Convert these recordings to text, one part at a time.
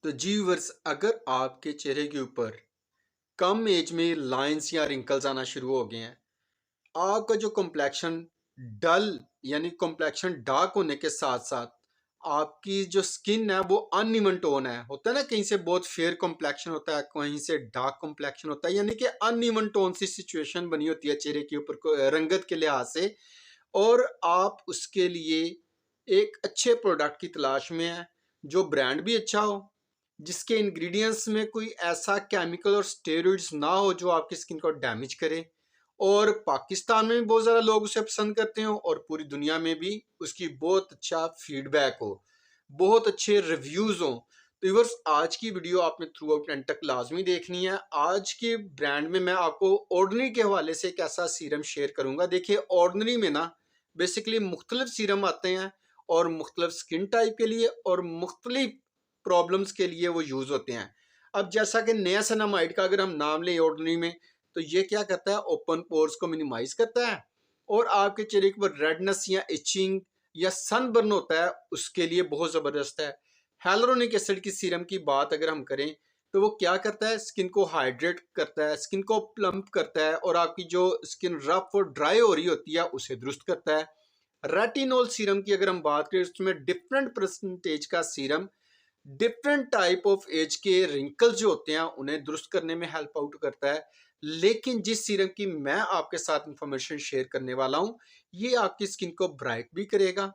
तो जी व्यूअर्स, अगर आपके चेहरे के ऊपर कम एज में लाइंस या रिंकल्स आना शुरू हो गए हैं, आपका जो कॉम्प्लेक्शन डल यानी कॉम्प्लेक्शन डार्क होने के साथ साथ आपकी जो स्किन है वो अनइवन टोन है, होता है ना, कहीं से बहुत फेयर कॉम्प्लेक्शन होता है, कहीं से डार्क कॉम्प्लेक्शन होता है, यानी कि अनइवन टोन सी सिचुएशन बनी होती है चेहरे के ऊपर रंगत के लिहाज से। और आप उसके लिए एक अच्छे प्रोडक्ट की तलाश में है जो ब्रांड भी अच्छा हो, जिसके इंग्रेडिएंट्स में कोई ऐसा केमिकल और स्टेरॉइड्स ना हो जो आपकी स्किन को डैमेज करे। और पाकिस्तान में भी बहुत ज़्यादा लोग उसे पसंद करते हो और पूरी दुनिया में भी उसकी बहुत अच्छा फीडबैक हो, बहुत अच्छे रिव्यूज़ हो। तो व्यूअर्स, आज की वीडियो आपने थ्रू आउट एंड तक लाजमी देखनी है। आज के ब्रांड में मैं आपको ऑर्डिनरी के हवाले से एक ऐसा सीरम शेयर करूंगा। देखिए, ऑर्डिनरी में ना बेसिकली मुख्तलिफ सीरम आते हैं और मुख्तलिफ स्किन टाइप के लिए और मुख्तलिफ प्रॉब्लम्स के लिए वो यूज़ होते हैं। अब जैसा कि नियासिनामाइड का अगर हम नाम लें ऑर्डिनरी में, तो ये क्या करता है, ओपन पोर्स को मिनिमाइज करता है और आपके चेहरे के ऊपर रेडनेस या इचिंग या सनबर्न होता है उसके लिए बहुत ज़बरदस्त है। hyaluronic एसिड की सीरम की बात अगर हम करें तो वो क्या करता है, स्किन को हाइड्रेट करता है, स्किन को प्लम्प करता है और आपकी जो स्किन रफ और ड्राई हो रही होती है उसे दुरुस्त करता है। रेटिनॉल सीरम की अगर हम बात करें, उसमें डिफरेंट परसेंटेज का serum different type of age के रिंकल्स जो होते हैं उन्हें दुरुस्त करने में हेल्प आउट करता है। लेकिन जिस सीरम की मैं आपके साथ इंफॉर्मेशन शेयर करने वाला हूं, ये आपकी स्किन को ब्राइट भी करेगा,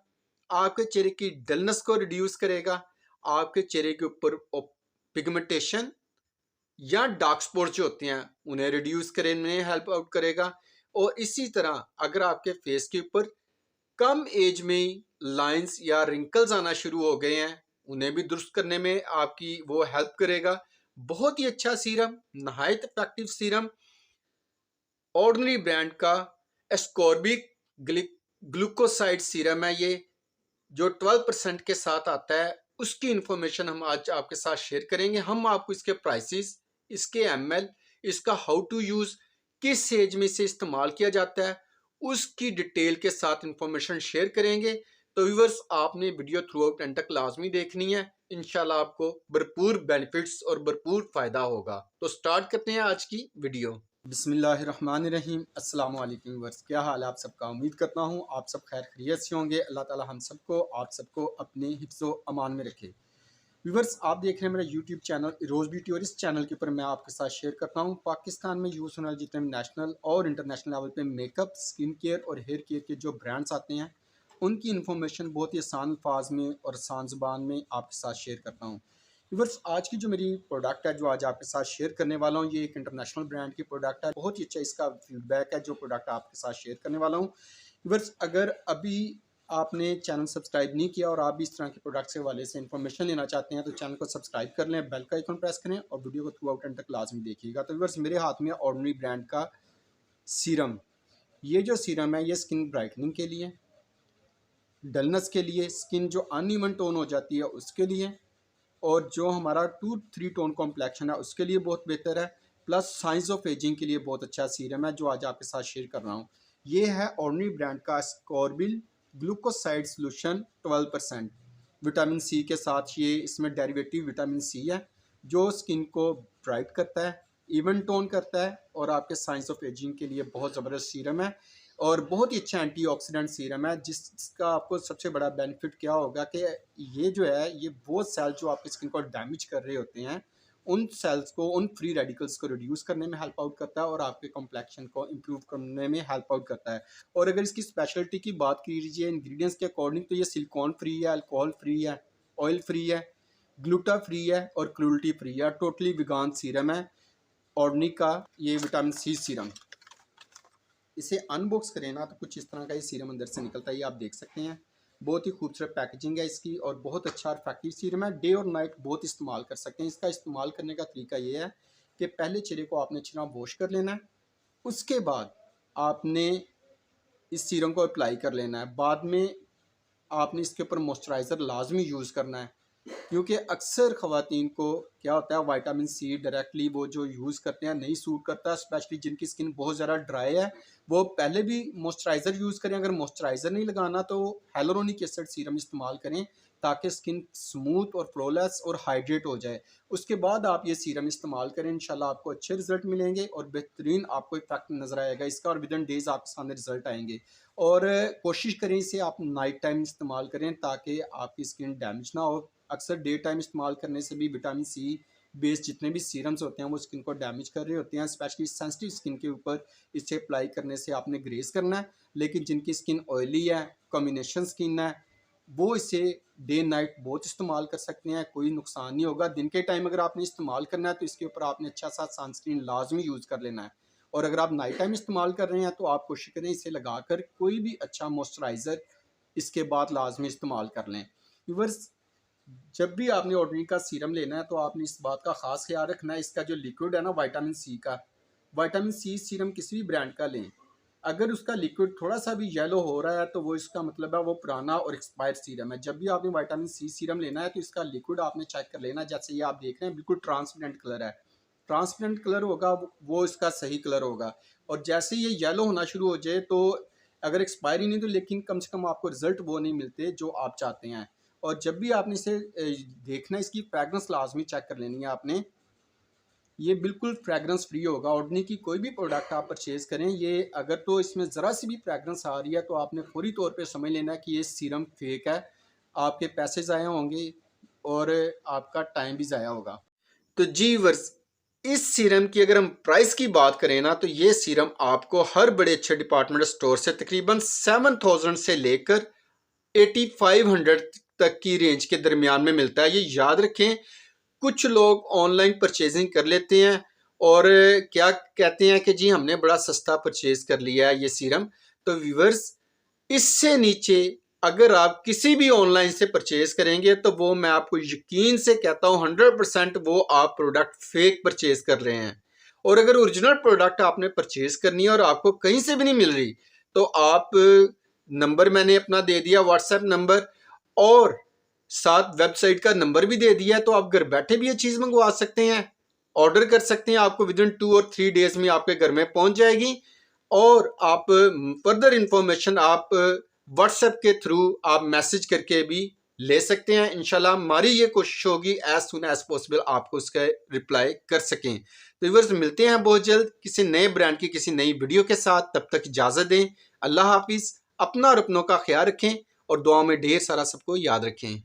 आपके चेहरे की डलनेस को रिड्यूस करेगा, आपके चेहरे के ऊपर पिगमेंटेशन या डार्क स्पॉट्स जो होते हैं उन्हें रिड्यूस करने में हेल्प आउट करेगा। और इसी तरह अगर आपके फेस के ऊपर कम एज में लाइंस या रिंकल्स आना शुरू हो गए हैं, उन्हें भी दुरुस्त करने में आपकी वो हेल्प करेगा। बहुत ही अच्छा सीरम, नहायत इफेक्टिव सीरम, ऑर्डिनरी ब्रांड का एस्कॉर्बिक ग्लूकोसाइड सीरम है ये, जो 12% के साथ आता है। उसकी इंफॉर्मेशन हम आज आपके साथ शेयर करेंगे। हम आपको इसके प्राइसेस, इसके एमएल, इसका हाउ टू यूज, किस एज में इसे इस्तेमाल किया जाता है, उसकी डिटेल के साथ इंफॉर्मेशन शेयर करेंगे। तो व्यूअर्स, आपने वीडियो थ्रू आउट एंड तक लाजमी देखनी है। इंशाल्लाह आपको भरपूर बेनिफिट्स और भरपूर फायदा होगा। तो स्टार्ट करते हैं आज की वीडियो। बिस्मिल्लाहिर्रहमानिर्रहीम। अस्सलाम वालेकुम व्यूअर्स, क्या हाल है आप सबका? उम्मीद करता हूँ आप सब खैर खैरियत से होंगे। अल्लाह ताला हम सबको, आप सबको अपने हिफ्ज़ो अमान में रखे। व्यूअर्स, आप देख रहे हैं मेरा यूट्यूब चैनल रोज़ ब्यूटी और इस चैनल के ऊपर मैं आपके साथ शेयर करता हूँ पाकिस्तान में यूज़ होने वाले जितने नेशनल और इंटरनेशनल लेवल पे मेकअप, स्किन केयर और हेयर केयर के जो ब्रांड्स आते हैं उनकी इन्फॉर्मेशन बहुत ही आसान अल्फाज में और आसान ज़बान में आपके साथ शेयर करता हूँ। व्यूअर्स, आज की जो मेरी प्रोडक्ट है जो आज आपके साथ शेयर करने वाला हूँ, ये एक इंटरनेशनल ब्रांड की प्रोडक्ट है। बहुत ही अच्छा इसका फीडबैक है जो प्रोडक्ट आपके साथ शेयर करने वाला हूँ। व्यूअर्स, अगर अभी आपने चैनल सब्सक्राइब नहीं किया और आप भी इस तरह के प्रोडक्ट्स के हवाले से इन्फॉर्मेशन लेना चाहते हैं तो चैनल को सब्सक्राइब कर लें, बेल का आइकन प्रेस करें और वीडियो को थ्रू आउट एंड तक लाजमी देखिएगा। तो व्यूअर्स, मेरे हाथ में ऑर्डिनरी ब्रांड का सीरम, ये जो सीरम है ये स्किन ब्राइटनिंग के लिए, डलनेस के लिए, स्किन जो अनइवन टोन हो जाती है उसके लिए, और जो हमारा 2-3 टोन कॉम्प्लेक्शन है उसके लिए बहुत बेहतर है। प्लस साइंस ऑफ एजिंग के लिए बहुत अच्छा सीरम है जो आज आपके साथ शेयर कर रहा हूँ। ये है ऑर्डिनरी ब्रांड का स्कॉर्बिल ग्लूकोसाइड सोल्यूशन 12%। विटामिन सी के साथ ये इसमें डेरिवेटिव विटामिन सी है जो स्किन को ब्राइट करता है, इवन टोन करता है और आपके साइंस ऑफ एजिंग के लिए बहुत ज़बरदस्त सीरम है और बहुत ही अच्छा एंटीऑक्सीडेंट सीरम है। जिसका आपको सबसे बड़ा बेनिफिट क्या होगा कि ये जो है ये वो सेल जो आपकी स्किन को डैमेज कर रहे होते हैं उन सेल्स को, उन फ्री रेडिकल्स को रिड्यूस करने में हेल्प आउट करता है और आपके कॉम्प्लेक्शन को इम्प्रूव करने में हेल्प आउट करता है। और अगर इसकी स्पेशलिटी की बात कीजिए इंग्रेडिएंट्स के अकॉर्डिंग, तो ये सिलिकॉन फ्री है, अल्कोहल फ्री है, ऑयल फ्री है, ग्लूटा फ्री है और क्रूल्टी फ्री है। टोटली विगान सीरम है ऑर्डिनरी का ये विटामिन सी सीरम। इसे अनबॉक्स करें ना तो कुछ इस तरह का ये सीरम अंदर से निकलता है, ये आप देख सकते हैं। बहुत ही खूबसूरत पैकेजिंग है इसकी और बहुत अच्छा और इफेक्टिव सीरम है। डे और नाइट बहुत इस्तेमाल कर सकते हैं। इसका इस्तेमाल करने का तरीका ये है कि पहले चेहरे को आपने अच्छी तरह वॉश कर लेना है, उसके बाद आपने इस सीरम को अप्लाई कर लेना है। बाद में आपने इसके ऊपर मॉइस्चराइज़र लाजमी यूज़ करना है, क्योंकि अक्सर ख़वातीन को क्या होता है विटामिन सी डायरेक्टली वो जो यूज़ करते हैं नहीं सूट करता, स्पेशली जिनकी स्किन बहुत ज़्यादा ड्राई है वो पहले भी मॉइस्चराइज़र यूज़ करें। अगर मॉइस्चराइज़र नहीं लगाना तो hyaluronic एसिड सीरम इस्तेमाल करें, ताकि स्किन स्मूथ और फ्लॉलेस और हाइड्रेट हो जाए। उसके बाद आप ये सीरम इस्तेमाल करें, इंशाल्लाह आपको अच्छे रिजल्ट मिलेंगे और बेहतरीन आपको इफेक्ट नज़र आएगा इसका, और विद इन डेज आपके सामने रिजल्ट आएंगे। और कोशिश करें इसे आप नाइट टाइम इस्तेमाल करें ताकि आपकी स्किन डैमेज ना हो। अक्सर डे टाइम इस्तेमाल करने से भी विटामिन सी बेस्ड जितने भी सीरम्स होते हैं वो स्किन को डैमेज कर रहे होते हैं, स्पेशली सेंसिटिव स्किन के ऊपर इसे अप्लाई करने से आपने ग्रेस करना है। लेकिन जिनकी स्किन ऑयली है, कॉम्बिनेशन स्किन है, वो इसे डे नाइट बहुत इस्तेमाल कर सकते हैं, कोई नुकसान नहीं होगा। दिन के टाइम अगर आपने इस्तेमाल करना है तो इसके ऊपर आपने अच्छा सा सनस्क्रीन लाजमी यूज़ कर लेना है। और अगर आप नाइट टाइम इस्तेमाल कर रहे हैं तो आप कोशिश करें इसे लगाकर कोई भी अच्छा मॉइस्चराइज़र इसके बाद लाजमी इस्तेमाल कर लें। व्यूअर्स, जब भी आपने ऑर्डिनरी का सीरम लेना है तो आपने इस बात का खास ख्याल रखना है, इसका जो लिक्विड है ना विटामिन सी का, विटामिन सी सीरम किसी भी ब्रांड का लें, अगर उसका लिक्विड थोड़ा सा भी येलो हो रहा है तो वो इसका मतलब है वो पुराना और एक्सपायर्ड सीरम है। जब भी आपने विटामिन सी सीरम लेना है तो इसका लिक्विड आपने चेक कर लेना। जैसे ये आप देख रहे हैं बिल्कुल ट्रांसपेरेंट कलर है, ट्रांसपेरेंट कलर होगा वो इसका सही कलर होगा। और जैसे ये येलो होना शुरू हो जाए तो अगर एक्सपायरी नहीं तो लेकिन कम से कम आपको रिजल्ट वो नहीं मिलते जो आप चाहते हैं। और जब भी आपने इसे देखना, इसकी फ्रेगरेंस लाजमी चेक कर लेनी है आपने। ये बिल्कुल फ्रेगरेंस फ्री होगा। ऑर्डिनरी की कोई भी प्रोडक्ट आप परचेज़ करें, ये अगर तो इसमें ज़रा सी भी फ्रेगरेंस आ रही है तो आपने फौरी तौर पे समझ लेना है कि ये सीरम फेक है, आपके पैसे ज़ाया होंगे और आपका टाइम भी ज़ाया होगा। तो जी वर्स, इस सीरम की अगर हम प्राइस की बात करें ना तो ये सीरम आपको हर बड़े अच्छे डिपार्टमेंट स्टोर से तकरीबन 7000 से लेकर 8500 तक की रेंज के दरमियान में मिलता है। ये याद रखें, कुछ लोग ऑनलाइन परचेजिंग कर लेते हैं और क्या कहते हैं कि जी हमने बड़ा सस्ता परचेज कर लिया है ये सीरम। तो व्यूअर्स, इससे नीचे अगर आप किसी भी ऑनलाइन से परचेज करेंगे तो वो मैं आपको यकीन से कहता हूँ 100% वो आप प्रोडक्ट फेक परचेज कर रहे हैं। और अगर ओरिजिनल प्रोडक्ट आपने परचेज करनी है और आपको कहीं से भी नहीं मिल रही तो आप, नंबर मैंने अपना दे दिया व्हाट्सएप नंबर और साथ वेबसाइट का नंबर भी दे दिया है, तो आप घर बैठे भी ये चीज़ मंगवा सकते हैं, ऑर्डर कर सकते हैं। आपको विद इन 2 और 3 डेज में आपके घर में पहुंच जाएगी। और आप फर्दर इंफॉर्मेशन आप व्हाट्सएप के थ्रू आप मैसेज करके भी ले सकते हैं। इंशाल्लाह हमारी ये कोशिश होगी एज सुन एज पॉसिबल आपको उसका रिप्लाई कर सकें। तो व्यूअर्स, मिलते हैं बहुत जल्द किसी नए ब्रांड की किसी नई वीडियो के साथ। तब तक इजाज़त दें। अल्लाह हाफिज़। अपना और अपनों का ख्याल रखें और दुआ में ढेर सारा सबको याद रखें।